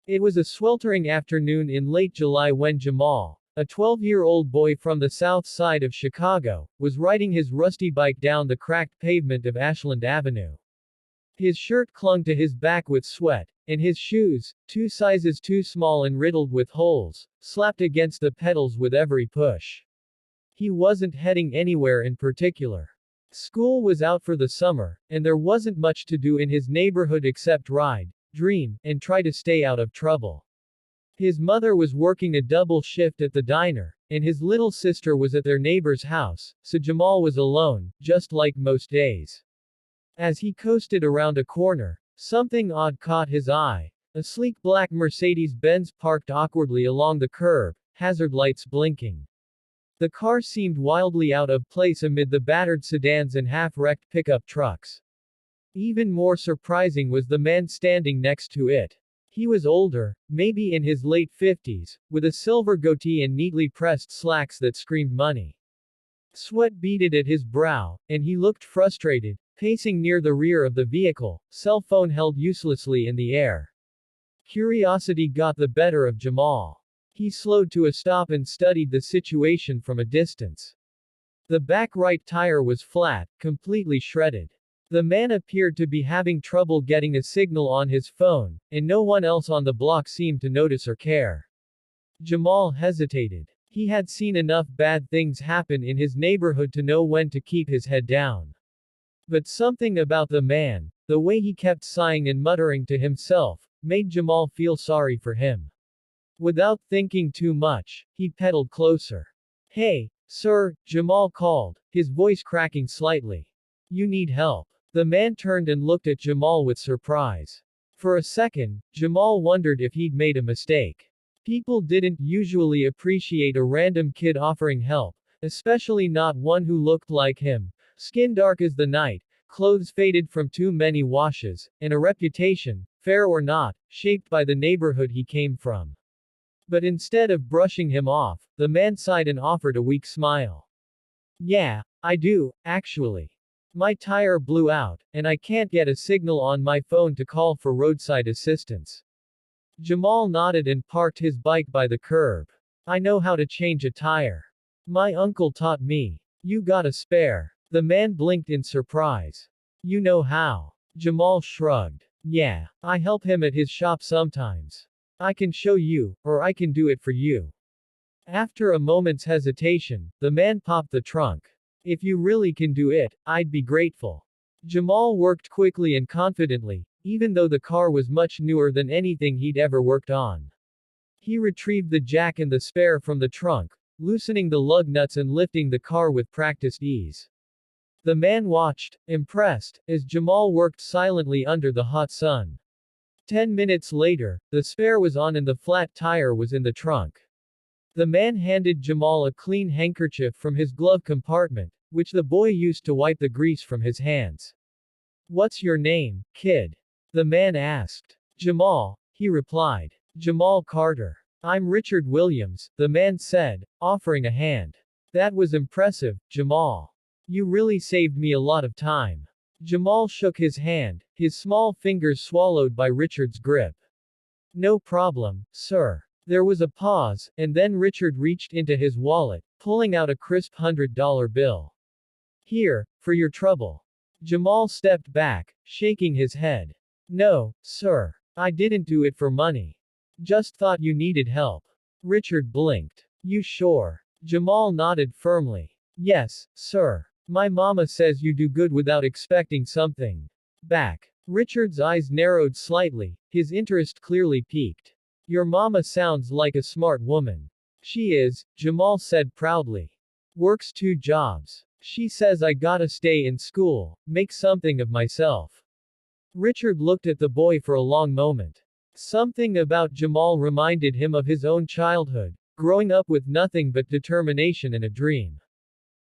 It was a sweltering afternoon in late July when Jamal, a 12-year-old boy from the south side of Chicago, was riding his rusty bike down the cracked pavement of Ashland Avenue. His shirt clung to his back with sweat, and his shoes, 2 sizes too small and riddled with holes, slapped against the pedals with every push. He wasn't heading anywhere in particular. School was out for the summer, and there wasn't much to do in his neighborhood except ride, dream, and try to stay out of trouble. His mother was working a double shift at the diner, and his little sister was at their neighbor's house, so Jamal was alone, just like most days. As he coasted around a corner, something odd caught his eye. A sleek black Mercedes-Benz parked awkwardly along the curb, hazard lights blinking. The car seemed wildly out of place amid the battered sedans and half-wrecked pickup trucks. Even more surprising was the man standing next to it. He was older, maybe in his late 50s, with a silver goatee and neatly pressed slacks that screamed money. Sweat beaded at his brow, and he looked frustrated, pacing near the rear of the vehicle, cell phone held uselessly in the air. Curiosity got the better of Jamal. He slowed to a stop and studied the situation from a distance. The back right tire was flat, completely shredded. The man appeared to be having trouble getting a signal on his phone, and no one else on the block seemed to notice or care. Jamal hesitated. He had seen enough bad things happen in his neighborhood to know when to keep his head down. But something about the man, the way he kept sighing and muttering to himself, made Jamal feel sorry for him. Without thinking too much, he pedaled closer. "Hey, sir," Jamal called, his voice cracking slightly. "You need help." The man turned and looked at Jamal with surprise. For a second, Jamal wondered if he'd made a mistake. People didn't usually appreciate a random kid offering help, especially not one who looked like him. Skin dark as the night, clothes faded from too many washes, and a reputation, fair or not, shaped by the neighborhood he came from. But instead of brushing him off, the man sighed and offered a weak smile. "Yeah, I do, actually. My tire blew out, and I can't get a signal on my phone to call for roadside assistance." Jamal nodded and parked his bike by the curb. "I know how to change a tire. My uncle taught me." "You got a spare?" The man blinked in surprise. "You know how?" Jamal shrugged. "Yeah, I help him at his shop sometimes. I can show you, or I can do it for you." After a moment's hesitation, the man popped the trunk. "If you really can do it, I'd be grateful." Jamal worked quickly and confidently, even though the car was much newer than anything he'd ever worked on. He retrieved the jack and the spare from the trunk, loosening the lug nuts and lifting the car with practiced ease. The man watched, impressed, as Jamal worked silently under the hot sun. 10 minutes later, the spare was on and the flat tire was in the trunk. The man handed Jamal a clean handkerchief from his glove compartment, which the boy used to wipe the grease from his hands. "What's your name, kid?" the man asked. "Jamal," he replied. "Jamal Carter." "I'm Richard Williams," the man said, offering a hand. "That was impressive, Jamal. You really saved me a lot of time." Jamal shook his hand, his small fingers swallowed by Richard's grip. "No problem, sir." There was a pause, and then Richard reached into his wallet, pulling out a crisp $100 bill. "Here, for your trouble." Jamal stepped back, shaking his head. "No, sir. I didn't do it for money. Just thought you needed help." Richard blinked. "You sure?" Jamal nodded firmly. "Yes, sir. My mama says you do good without expecting something back." Richard's eyes narrowed slightly, his interest clearly piqued. "Your mama sounds like a smart woman." "She is," Jamal said proudly. "Works 2 jobs. She says I gotta stay in school, make something of myself." Richard looked at the boy for a long moment. Something about Jamal reminded him of his own childhood, growing up with nothing but determination and a dream.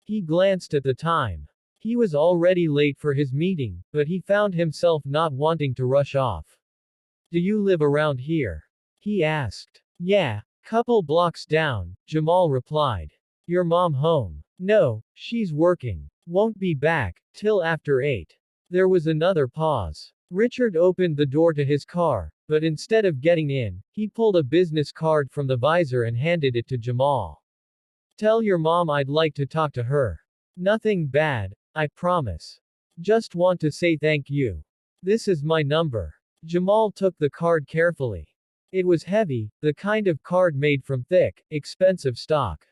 He glanced at the time. He was already late for his meeting, but he found himself not wanting to rush off. "Do you live around here?" he asked. "Yeah, couple blocks down," Jamal replied. "Your mom home?" "No, she's working. Won't be back till after 8. There was another pause. Richard opened the door to his car, but instead of getting in, he pulled a business card from the visor and handed it to Jamal. Tell your mom I'd like to talk to her. Nothing bad, I promise. Just want to say thank you. This is my number. Jamal took the card carefully. It was heavy, the kind of card made from thick, expensive stock.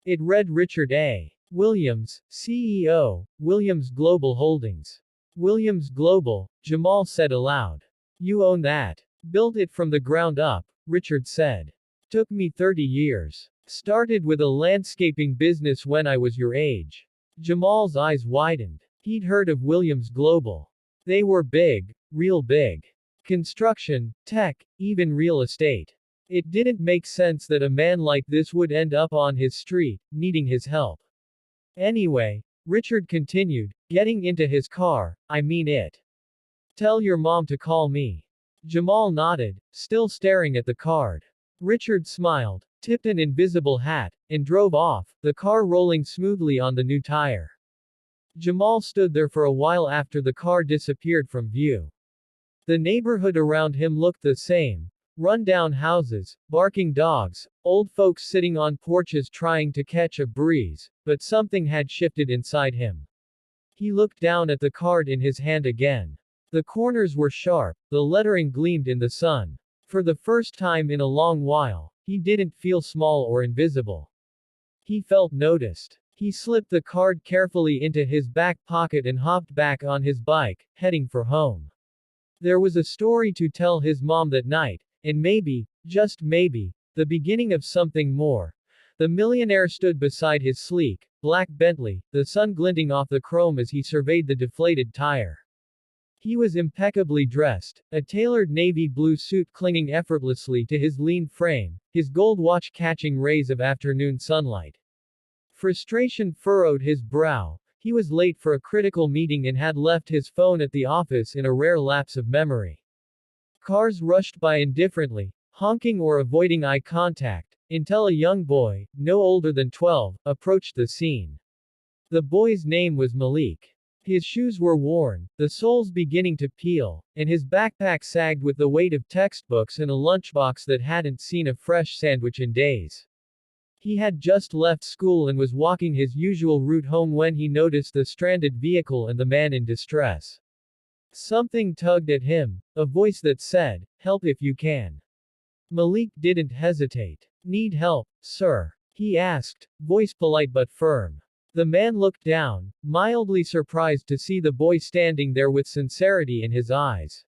It read Richard A. Williams, CEO, Williams Global Holdings. Williams Global, Jamal said aloud. You own that. Built it from the ground up, Richard said. Took me 30 years. Started with a landscaping business when I was your age. Jamal's eyes widened. He'd heard of Williams Global. They were big, real big. Construction, tech, even real estate. It didn't make sense that a man like this would end up on his street, needing his help. Anyway, Richard continued, getting into his car, I mean it. Tell your mom to call me. Jamal nodded, still staring at the card. Richard smiled, tipped an invisible hat, and drove off, the car rolling smoothly on the new tire. Jamal stood there for a while after the car disappeared from view. The neighborhood around him looked the same. Run-down houses, barking dogs, old folks sitting on porches trying to catch a breeze, but something had shifted inside him. He looked down at the card in his hand again. The corners were sharp, the lettering gleamed in the sun. For the first time in a long while, he didn't feel small or invisible. He felt noticed. He slipped the card carefully into his back pocket and hopped back on his bike, heading for home. There was a story to tell his mom that night, and maybe, just maybe, the beginning of something more. The millionaire stood beside his sleek, black Bentley, the sun glinting off the chrome as he surveyed the deflated tire. He was impeccably dressed, a tailored navy blue suit clinging effortlessly to his lean frame, his gold watch catching rays of afternoon sunlight. Frustration furrowed his brow. He was late for a critical meeting and had left his phone at the office in a rare lapse of memory. Cars rushed by indifferently, honking or avoiding eye contact, until a young boy, no older than 12, approached the scene. The boy's name was Malik. His shoes were worn, the soles beginning to peel, and his backpack sagged with the weight of textbooks and a lunchbox that hadn't seen a fresh sandwich in days. He had just left school and was walking his usual route home when he noticed the stranded vehicle and the man in distress. Something tugged at him, a voice that said, "Help if you can." Malik didn't hesitate. "Need help, sir?" he asked, voice polite but firm. The man looked down, mildly surprised to see the boy standing there with sincerity in his eyes.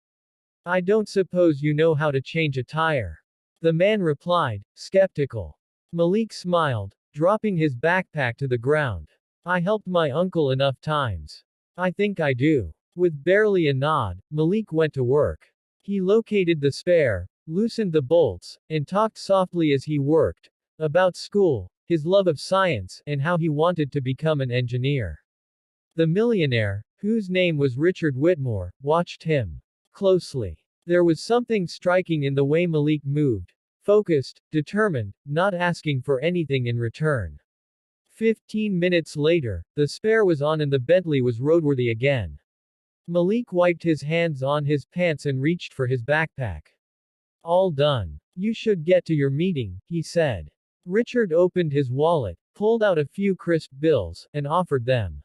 "I don't suppose you know how to change a tire?" the man replied, skeptical. Malik smiled, dropping his backpack to the ground. "I helped my uncle enough times. I think I do." With barely a nod, Malik went to work. He located the spare, loosened the bolts, and talked softly as he worked, about school, his love of science, and how he wanted to become an engineer. The millionaire, whose name was Richard Whitmore, watched him closely. There was something striking in the way Malik moved. Focused, determined, not asking for anything in return. 15 minutes later, the spare was on and the Bentley was roadworthy again. Malik wiped his hands on his pants and reached for his backpack. "All done. You should get to your meeting," he said. Richard opened his wallet, pulled out a few crisp bills, and offered them.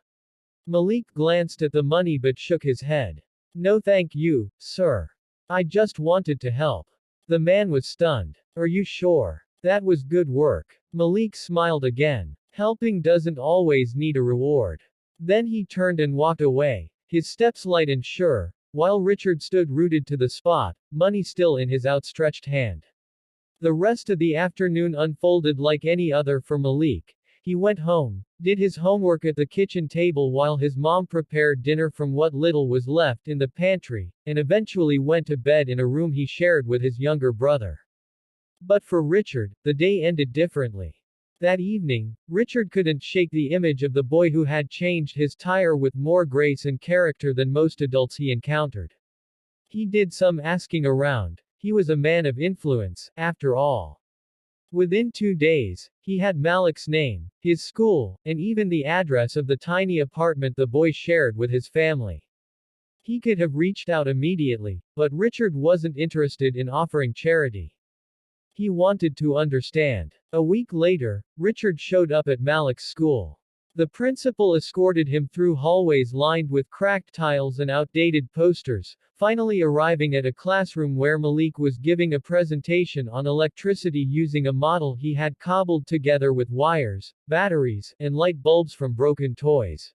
Malik glanced at the money but shook his head. "No thank you, sir. I just wanted to help." The man was stunned. "Are you sure? That was good work." Malik smiled again. "Helping doesn't always need a reward." Then he turned and walked away, his steps light and sure, while Richard stood rooted to the spot, money still in his outstretched hand. The rest of the afternoon unfolded like any other for Malik. He went home, did his homework at the kitchen table while his mom prepared dinner from what little was left in the pantry, and eventually went to bed in a room he shared with his younger brother. But for Richard, the day ended differently. That evening, Richard couldn't shake the image of the boy who had changed his tire with more grace and character than most adults he encountered. He did some asking around. He was a man of influence, after all. Within 2 days, he had Malik's name, his school, and even the address of the tiny apartment the boy shared with his family. He could have reached out immediately, but Richard wasn't interested in offering charity. He wanted to understand. A week later, Richard showed up at Malik's school. The principal escorted him through hallways lined with cracked tiles and outdated posters, finally arriving at a classroom where Malik was giving a presentation on electricity using a model he had cobbled together with wires, batteries, and light bulbs from broken toys.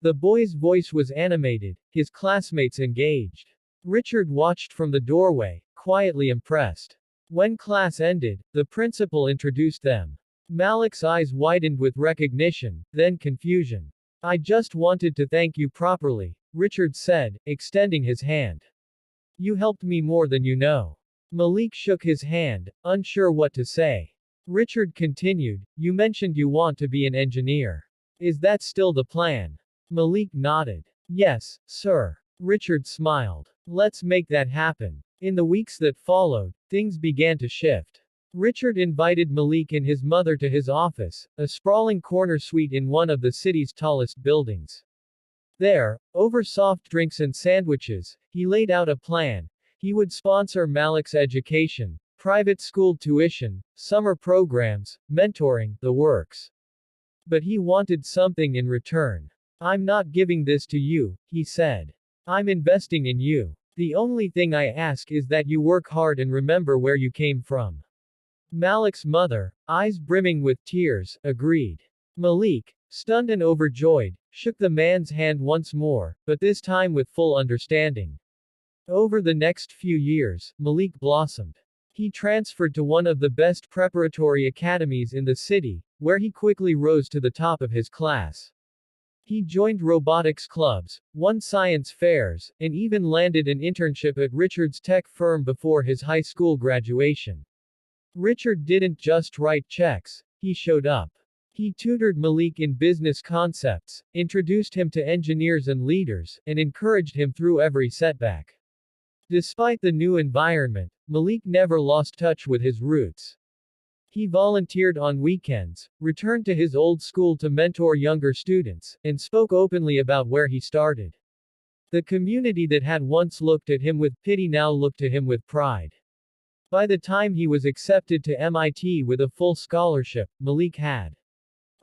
The boy's voice was animated, his classmates engaged. Richard watched from the doorway, quietly impressed. When class ended, the principal introduced them. Malik's eyes widened with recognition, then confusion. "I just wanted to thank you properly," Richard said, extending his hand. "You helped me more than you know." Malik shook his hand, unsure what to say. Richard continued, "You mentioned you want to be an engineer. Is that still the plan?" Malik nodded. "Yes, sir." Richard smiled. "Let's make that happen." In the weeks that followed, things began to shift. Richard invited Malik and his mother to his office, a sprawling corner suite in one of the city's tallest buildings. There, over soft drinks and sandwiches, he laid out a plan. He would sponsor Malik's education, private school tuition, summer programs, mentoring, the works. But he wanted something in return. "I'm not giving this to you," he said. "I'm investing in you. The only thing I ask is that you work hard and remember where you came from." Malik's mother, eyes brimming with tears, agreed. Malik, stunned and overjoyed, shook the man's hand once more, but this time with full understanding. Over the next few years, Malik blossomed. He transferred to one of the best preparatory academies in the city, where he quickly rose to the top of his class. He joined robotics clubs, won science fairs, and even landed an internship at Richard's tech firm before his high school graduation. Richard didn't just write checks, he showed up. He tutored Malik in business concepts, introduced him to engineers and leaders, and encouraged him through every setback. Despite the new environment, Malik never lost touch with his roots. He volunteered on weekends, returned to his old school to mentor younger students, and spoke openly about where he started. The community that had once looked at him with pity now looked to him with pride. By the time he was accepted to MIT with a full scholarship, Malik had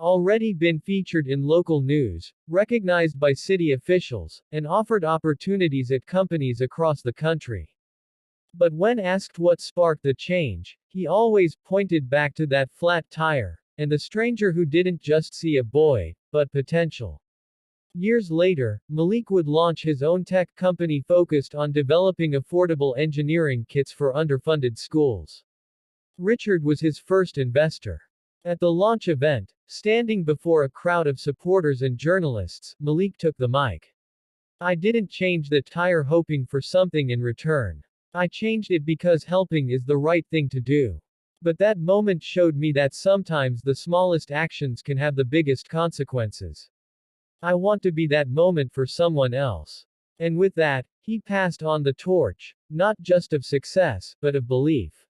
already been featured in local news, recognized by city officials, and offered opportunities at companies across the country. But when asked what sparked the change, he always pointed back to that flat tire, and the stranger who didn't just see a boy, but potential. Years later, Malik would launch his own tech company focused on developing affordable engineering kits for underfunded schools. Richard was his first investor. At the launch event, standing before a crowd of supporters and journalists, Malik took the mic. "I didn't change the tire hoping for something in return. I changed it because helping is the right thing to do. But that moment showed me that sometimes the smallest actions can have the biggest consequences. I want to be that moment for someone else." And with that, he passed on the torch, not just of success, but of belief.